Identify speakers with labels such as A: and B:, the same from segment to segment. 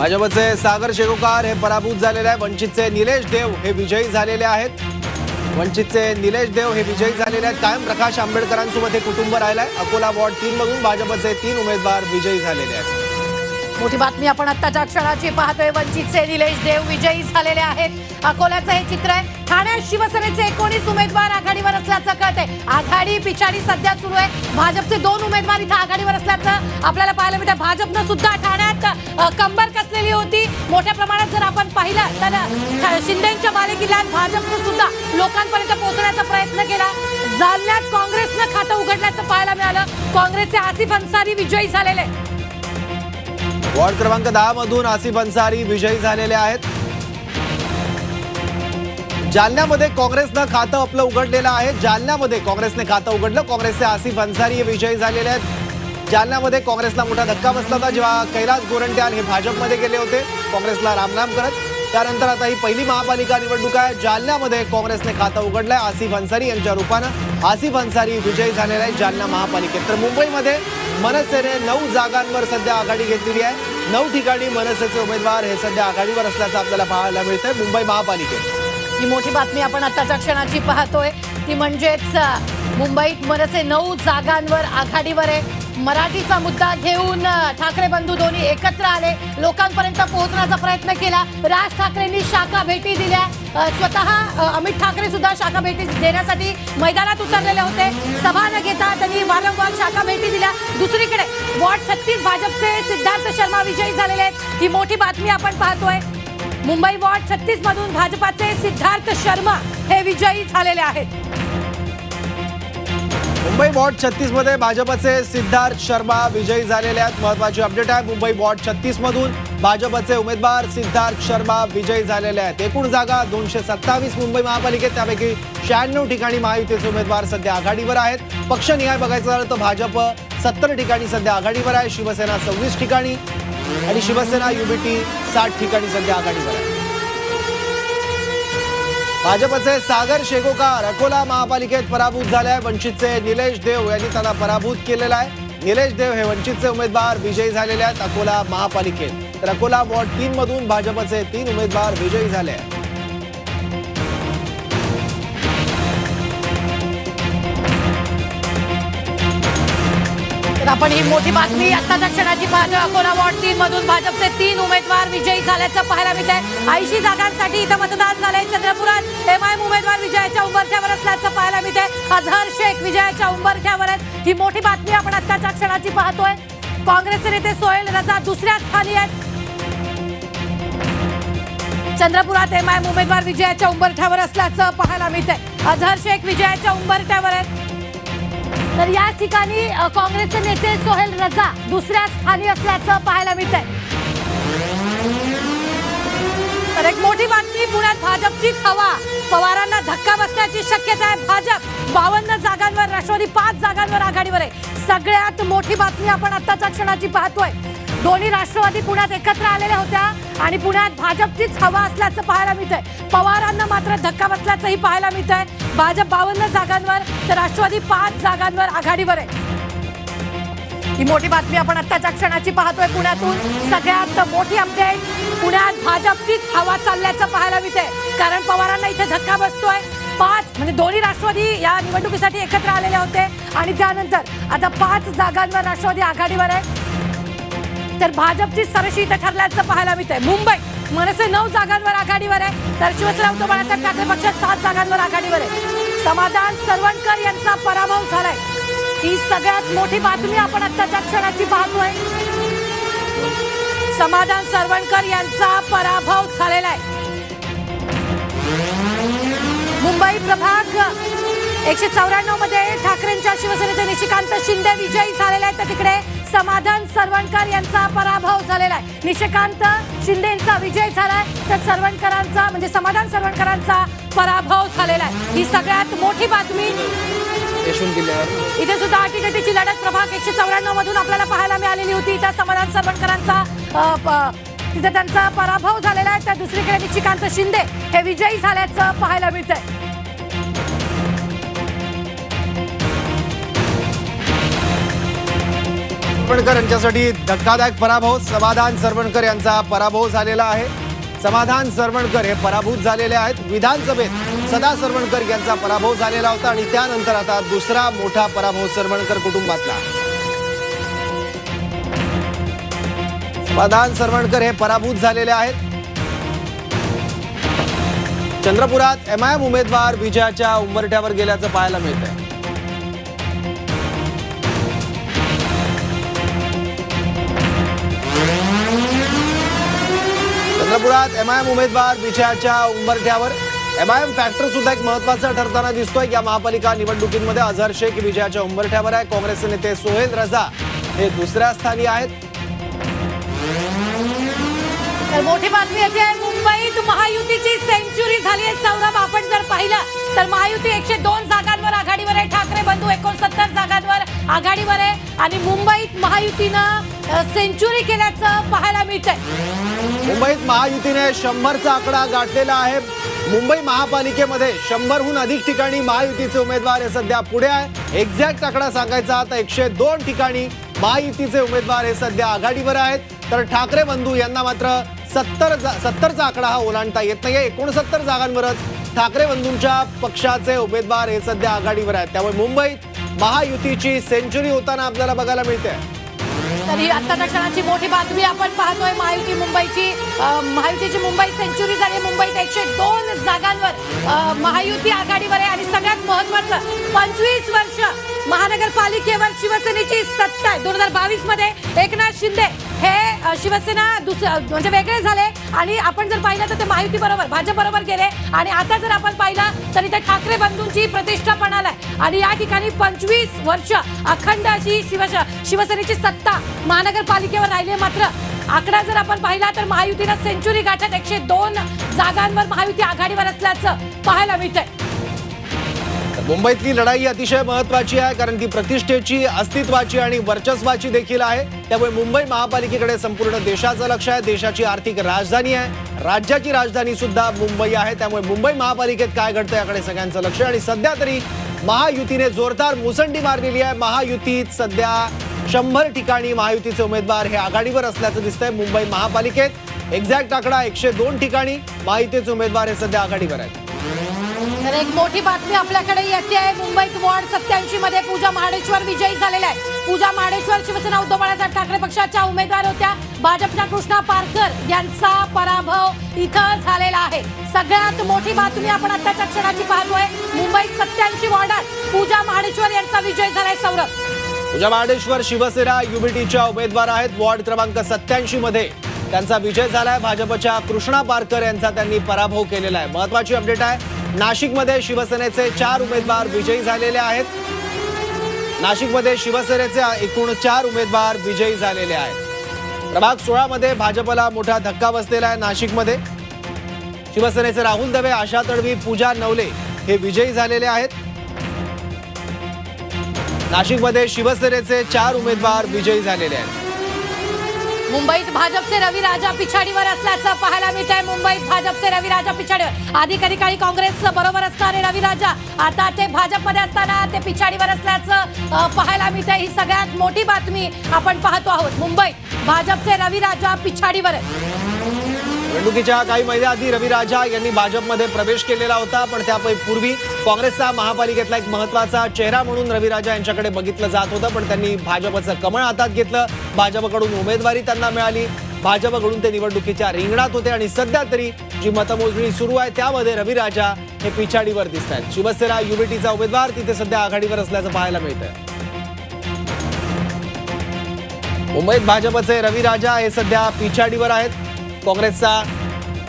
A: भाजपचे सागर शेगोकार हे पराभूत झालेले आहे। वंचितचे निलेश देव हे विजयी झालेले आहेत। वंचितचे निलेश देव हे विजयी झालेले आहेत। कायम प्रकाश आंबेडकरांसोबत हे कुटुंब राहिलंय। अकोला वॉर्ड 3 मधून भाजपचे 3 उमेदवार विजयी झालेले आहेत।
B: मोठी बातमी आपण आत्ताच्या क्षणाची पाहतोय। वंचितचे निलेश देव विजयी झालेले आहेत। अकोल्याचं हे चित्र आहे। ठाण्यात शिवसेनेचे 19 उमेदवार आघाडीवर असल्याचं कळतंय। आघाडी पिछाडी सध्या सुरू आहे। भाजपचे 2 उमेदवार इथं आघाडीवर असल्याचं आपल्याला पाहायला मिळतं। भाजपनं सुद्धा ठाण्यात कंबर कसलेली होती। मोठ्या प्रमाणात जर आपण पाहिलं तर शिंदेंच्या बालेकिल्ल्यात भाजपनं सुद्धा लोकांपर्यंत पोहोचण्याचा प्रयत्न केला। जालन्यात काँग्रेसनं खातं उघडल्याचं पाहायला मिळालं। काँग्रेसचे आसिफ अन्सारी विजयी झालेले।
A: वॉर्ड क्रमांक 10 मधून आसिफ अन्सारी विजयी झालेले आहेत। जालन्यामध्ये काँग्रेसनं खातं आपलं उघडलेलं आहे। जालन्यामध्ये काँग्रेसने खातं उघडलं। काँग्रेसचे आसिफ अन्सारी हे विजयी झालेले आहेत। जालन्यामध्ये काँग्रेसला मोठा धक्का बसला होता जेव्हा कैलास गोरंट्याल हे भाजपमध्ये गेले होते काँग्रेसला रामराम करत। त्यानंतर आता ही पहिली महापालिका निवडणूक आहे। जालन्यामध्ये काँग्रेसने खातं उघडलंय आसिफ अन्सारी यांच्या रूपानं। आसिफ अन्सारी विजयी झालेले आहेत जालना महापालिकेत। तर मुंबईमध्ये मनसेने 9 जागांवर सध्या आघाडी घेतलेली आहे। 9 ठिकाणी मनसेचे उमेदवार हे सध्या आघाडीवर असल्याचं आपल्याला पाहायला मिळतंय मुंबई महापालिकेत।
B: ही मोठी बातमी आपण आताच्या क्षणाची पाहतोय ती म्हणजेच मुंबईत मनसे 9 जागांवर आघाडीवर आहे। मराठीचा मुद्दा घेऊन ठाकरे बंधू दोन्ही एकत्र आले। लोकांपर्यंत पोहोचण्याचा प्रयत्न केला। राज ठाकरेंनी शाखा भेटी दिल्या। स्वतः अमित ठाकरे सुद्धा शाखा भेटी देण्यासाठी मैदानात उतरलेले होते। सभा न घेता त्यांनी वारंवार शाखा भेटी दिल्या। दुसरीकडे वॉर्ड 36 भाजपचे सिद्धार्थ शर्मा विजयी झालेले आहेत। ही मोठी बातमी आपण पाहतोय। मुंबई वॉर्ड 36 मधून भाजपाचे सिद्धार्थ शर्मा हे विजयी झालेले आहेत।
A: मुंबई वॉर्ड 36 मध्ये भाजपचे सिद्धार्थ शर्मा विजयी झालेले आहेत। महत्त्वाची अपडेट आहे। मुंबई वॉर्ड 36 मधून भाजपचे उमेदवार सिद्धार्थ शर्मा विजयी झालेले आहेत। एकूण जागा 227 मुंबई महापालिकेत, त्यापैकी 96 ठिकाणी महायुतीचे उमेदवार सध्या आघाडीवर आहेत। पक्षनिहाय बघायचं झालं तर भाजप 70 ठिकाणी सध्या आघाडीवर आहे। शिवसेना 26 ठिकाणी आणि शिवसेना युबीटी 60 ठिकाणी सध्या आघाडीवर आहे। भाजपचे सागर शेगोकार अकोला महापालिकेत पराभूत झाले आहे। वंचितचे निलेश देव यांनी त्यांना पराभूत केलेला आहे। निलेश देव हे वंचितचे उमेदवार विजयी झालेले आहेत अकोला महापालिकेत। तर अकोला वॉर्ड 3 मधून भाजपचे 3 उमेदवार विजयी झाले आहेत।
B: तर आपण ही मोठी बातमी आत्ताच्या क्षणाची पाहतोय। अकोला वॉर्ड 3 मधून भाजपचे 3 उमेदवार विजयी झाल्याचं पाहायला मिळत आहे। 80 जागांसाठी इथं मतदान झालंय। चंद्रपुरात एमआयएम उमेदवार विजयाच्या उंबरठ्यावर असल्याचं पाहायला मिळत आहे। अझहर शेख विजयाच्या उंबरठ्यावर आहेत। ही मोठी बातमी आपण आत्ताच्या क्षणाची पाहतोय। काँग्रेसचे नेते सोहेल रजा दुसऱ्या स्थानी आहेत। चंद्रपुरात एमआयएम उमेदवार विजयाच्या उंबरठ्यावर असल्याचं पाहायला मिळत आहे। अझहर शेख विजयाच्या उंबरठ्यावर आहेत। तर या ठिकाणी काँग्रेसचे नेते सोहेल रजा दुसऱ्या स्थानी असल्याचं पाहायला मिळतंय। तर एक मोठी बातमी पुण्यात भाजपचीच हवा। पवारांना धक्का बसण्याची शक्यता आहे। भाजप 52 जागांवर, राष्ट्रवादी 5 जागांवर आघाडीवर आहे। सगळ्यात मोठी बातमी आपण आत्ताच्या क्षणाची पाहतोय। दोन्ही राष्ट्रवादी पुण्यात एकत्र आलेल्या होत्या आणि पुण्यात भाजपचीच हवा असल्याचं पाहायला मिळतंय। पवारांना मात्र धक्का बसल्याचंही पाहायला मिळतंय। भाजप 52 जागांवर तर राष्ट्रवादी 5 जागांवर आघाडीवर आहे। ही मोठी बातमी आपण आत्ताच्या क्षणाची पाहतोय पुण्यातून। सगळ्यात मोठी अपडेट, पुण्यात भाजपचीच हवा चालल्याचं पाहायला मिळतंय। कारण पवारांना इथे धक्का बसतोय। 5 म्हणजे दोन्ही राष्ट्रवादी या निवडणुकीसाठी एकत्र आलेले होते आणि त्यानंतर आता 5 जागांवर राष्ट्रवादी आघाडीवर आहे। तर भाजपची सरशी इथे ठरल्याचं पाहायला मिळतंय। मुंबई मनसे 9 जागांवर आघाडीवर आहे। तर शिवसेना उद्धव बाळासाहेब ठाकरे पक्ष 7 जागांवर आघाडीवर आहे। समाधान सरवणकर यांचा पराभव झालाय। ही सगळ्यात मोठी बातमी आपण आत्ताच्या क्षणाची पाहतोय। समाधान सरवणकर यांचा पराभव झालेला आहे। मुंबई प्रभाग 194 मध्ये ठाकरेंच्या शिवसेनेचे निशिकांत शिंदे विजयी झालेले आहेत। तर तिकडे समाधान सरवणकर यांचा पराभव झालेला आहे। निशिकांत शिंदेंचा विजय झालाय तर सरवणकरांचा म्हणजे समाधान सरवणकरांचा पराभव झालेला आहे। ही सगळ्यात मोठी बातमी। इथे सुद्धा अटीतटीची लढत प्रभाग 194 मधून आपल्याला पाहायला मिळालेली होती। इथं समाधान सरवणकरांचा तिथे त्यांचा पराभव झालेला आहे। तर दुसरीकडे निशिकांत शिंदे हे विजयी झाल्याचं पाहायला मिळतंय।
A: सरवणकर यांच्यासाठी धक्कादायक पराभव. समाधान सरवणकर यांचा पराभव झालेला आहे. समाधान सरवणकर हे पराभूत झालेले आहेत. विधानसभेत सदा सरवणकर यांचा पराभव झालेला होता आणि त्यानंतर आता दुसरा मोठा पराभव सरवणकर कुटुंबातला. समाधान सरवणकर हे पराभूत झालेले आहेत. चंद्रपुरात एमआयएम उमेदवार विजयाच्या उंबरठ्यावर गेल्याचं पाहायला मिळतंय. चंद्रपुरात एमआयएम उमेदवार विजयाच्या उंबरठ्यावर. एमआयएम फॅक्टर सुद्धा एक महत्वाचा ठरताना दिसतोय या महापालिका निवडणुकीमध्ये. अझहर शेख विजयाच्या उंबरठ्यावर आहे. काँग्रेसचे नेते सोहेल रजा हे दुसऱ्या स्थानी आहेत.
B: तर मोठी बातमी येते आहे, मुंबईत महायुतीची सेंचुरी झाली आहे. सौरभ, आपण जर पाहिलं तर महायुती 102 जागांवर आघाडीवर आहे. ठाकरे बंधू 69 जागांवर आघाडीवर आहे आणि मुंबईत महायुतीनं सेंचुरी केल्याचं पाहायला मिळतंय.
A: मुंबईत महायुतीने 100चा आकडा गाठलेला आहे. मुंबई महापालिकेमध्ये 100हून अधिक ठिकाणी महायुतीचे उमेदवार हे सध्या पुढे आहे. एक्झॅक्ट आकडा सांगायचा तर 102 ठिकाणी महायुतीचे उमेदवार हे सध्या आघाडीवर आहेत. तर ठाकरे बंधू यांना मात्र 70चा आकडा हा ओलांडता येत नाहीये. 69 जागांवरच ठाकरे बंधूंच्या पक्षाचे उमेदवार हे सध्या आघाडीवर आहेत. त्यामुळे मुंबईत महायुतीची सेंचुरी होताना आपल्याला बघायला मिळते.
B: तरी आत्ताच्या क्षणाची मोठी बातमी आपण पाहतोय. महायुतीची मुंबई सेंचुरी झाली. मुंबईत 102 जागांवर महायुती आघाडीवर आहे आणि सगळ्यात महत्वाचं 25 वर्ष महानगरपालिकेवर शिवसेनेची सत्ता आहे. 2022 मध्ये एकनाथ शिंदे हे शिवसेना म्हणजे वेगळे झाले आणि आपण जर पाहिलं तर ते महायुती बरोबर भाजप बरोबर गेले आणि आता जर आपण पाहिलं तर इथे ठाकरे बंधूंची प्रतिष्ठा पण आलाय आणि या ठिकाणी 25 वर्ष अखंड अशी शिवसेनेची सत्ता महानगरपालिकेवर राहिली. मात्र आकडा जर आपण पाहिला तर महायुतीनं सेंचुरी गाठत 102 जागांवर महायुती आघाडीवर असल्याचं पाहायला मिळतंय.
A: मुंबईतली लढाई अतिशय महत्वाची आहे कारण ती प्रतिष्ठेची, अस्तित्वाची आणि वर्चस्वाची देखील आहे. त्यामुळे मुंबई महापालिकेकडे संपूर्ण देशाचं लक्ष आहे. देशाची आर्थिक राजधानी आहे, राज्याची राजधानी सुद्धा मुंबई आहे. त्यामुळे मुंबई महापालिकेत काय घडतं याकडे सगळ्यांचं लक्ष आहे आणि सध्या तरी महायुतीने जोरदार मुसंडी मारलेली आहे. महायुतीत सध्या 100 ठिकाणी महायुतीचे उमेदवार हे आघाडीवर असल्याचं दिसतंय. मुंबई महापालिकेत एक्झॅक्ट आकडा 102 ठिकाणी महायुतीचे उमेदवार हे सध्या आघाडीवर आहेत.
B: तर एक मोठी बातमी आपल्याकडे येते आहे. मुंबईत वॉर्ड 87 मध्ये पूजा महाडेश्वर विजयी झालेल्या आहे. पूजा महाडेश्वर शिवसेना उद्धव बाळासाहेब ठाकरे पक्षाच्या उमेदवार होत्या. भाजपच्या कृष्णा पारकर यांचा पराभव इथं झालेला आहे. सगळ्यात मोठी बातमी आपण आताच्या क्षणाची पाहतोय. मुंबईत 87 वॉर्डात पूजा महाडेश्वर यांचा विजय झालाय. सौरभ,
A: पूजा महाडेश्वर शिवसेना युबीटीच्या उमेदवार आहेत. वॉर्ड क्रमांक 87 मध्ये त्यांचा विजय झालाय. भाजपच्या कृष्णा पारकर यांचा त्यांनी पराभव केलेला आहे. महत्वाची अपडेट आहे, नाशिकमध्ये शिवसेनेचे 4 उमेदवार विजयी झालेले आहेत. नाशिकमध्ये शिवसेनेचे एकूण 4 उमेदवार विजयी झालेले आहेत. प्रभाग 16 मध्ये भाजपला मोठा धक्का बसलेला आहे. नाशिकमध्ये शिवसेनेचे राहुल दवे, आशा तडवी, पूजा नवले हे विजयी झालेले आहेत. नाशिकमध्ये शिवसेनेचे 4 उमेदवार विजयी झालेले आहेत.
B: मुंबईत भाजपचे रवी राजा पिछाडीवर असल्याचं पाहायला मिळत आहे. मुंबईत भाजपचे रवी राजा पिछाडीवर. आधी कधी काही काँग्रेस बरोबर असणारे रवी राजा आता ते भाजपमध्ये असताना ते पिछाडीवर असल्याचं पाहायला मिळत आहे. ही सगळ्यात मोठी बातमी आपण पाहतो आहोत. मुंबईत भाजपचे रवी राजा पिछाडीवर आहे.
A: निवडणुकीच्या काही महिन्याआधी रवी राजा यांनी भाजपमध्ये प्रवेश केलेला होता. पण त्यापूर्वी काँग्रेसचा महापालिकेतला एक महत्वाचा चेहरा म्हणून रवी राजा यांच्याकडे बघितलं जात होतं. पण त्यांनी भाजपचं कमळ हातात घेतलं. भाजपकडून उमेदवारी त्यांना मिळाली. भाजपकडून ते निवडणुकीच्या रिंगणात होते आणि सध्या तरी जी मतमोजणी सुरू आहे त्यामध्ये रवी राजा हे पिछाडीवर दिसत आहेत. शिवसेना युबीटीचा उमेदवार तिथे सध्या आघाडीवर असल्याचं पाहायला मिळतंय. मुंबईत भाजपचे रवी राजा हे सध्या पिछाडीवर आहेत. काँग्रेसचा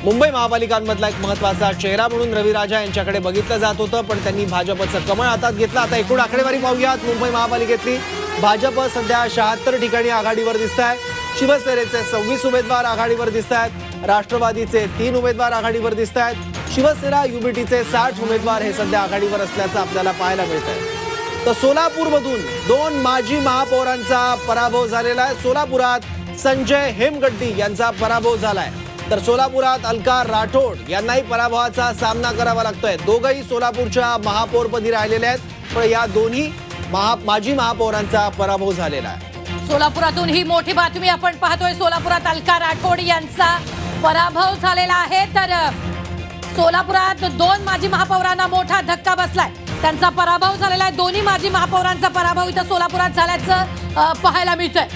A: मुंबई महापालिकांमधला एक महत्वाचा चेहरा म्हणून रवी राजा यांच्याकडे बघितलं जात होतं. पण त्यांनी भाजपचं कमळ हातात घेतलं. आता एकूण आकडेवारी पाहूयात. मुंबई महापालिकेतली भाजप सध्या 76 ठिकाणी आघाडीवर दिसत आहे. शिवसेनेचे 26 उमेदवार आघाडीवर दिसत आहेत. राष्ट्रवादीचे 3 उमेदवार आघाडीवर दिसत आहेत. शिवसेना युबीटीचे 60 उमेदवार हे सध्या आघाडीवर असल्याचं आपल्याला पाहायला मिळत आहे. तर सोलापूरमधून 2 माजी महापौरांचा पराभव झालेला आहे. सोलापुरात संजय हेमगड्डी यांचा पराभव झालाय. तर सोलापुरात अलका राठोड यांनाही पराभवाचा सामना करावा लागतोय. दोघंही सोलापूरच्या महापौरपदी राहिलेले आहेत. पण या दोन्ही माजी महापौरांचा पराभव झालेला आहे.
B: सोलापुरातून ही मोठी बातमी आपण पाहतोय. सोलापुरात अलका राठोड यांचा पराभव झालेला आहे. तर सोलापुरात 2 माजी महापौरांना मोठा धक्का बसलाय. त्यांचा पराभव झालेला आहे. दोन्ही माजी महापौरांचा पराभव इथं सोलापुरात झाल्याचं पाहायला मिळतंय.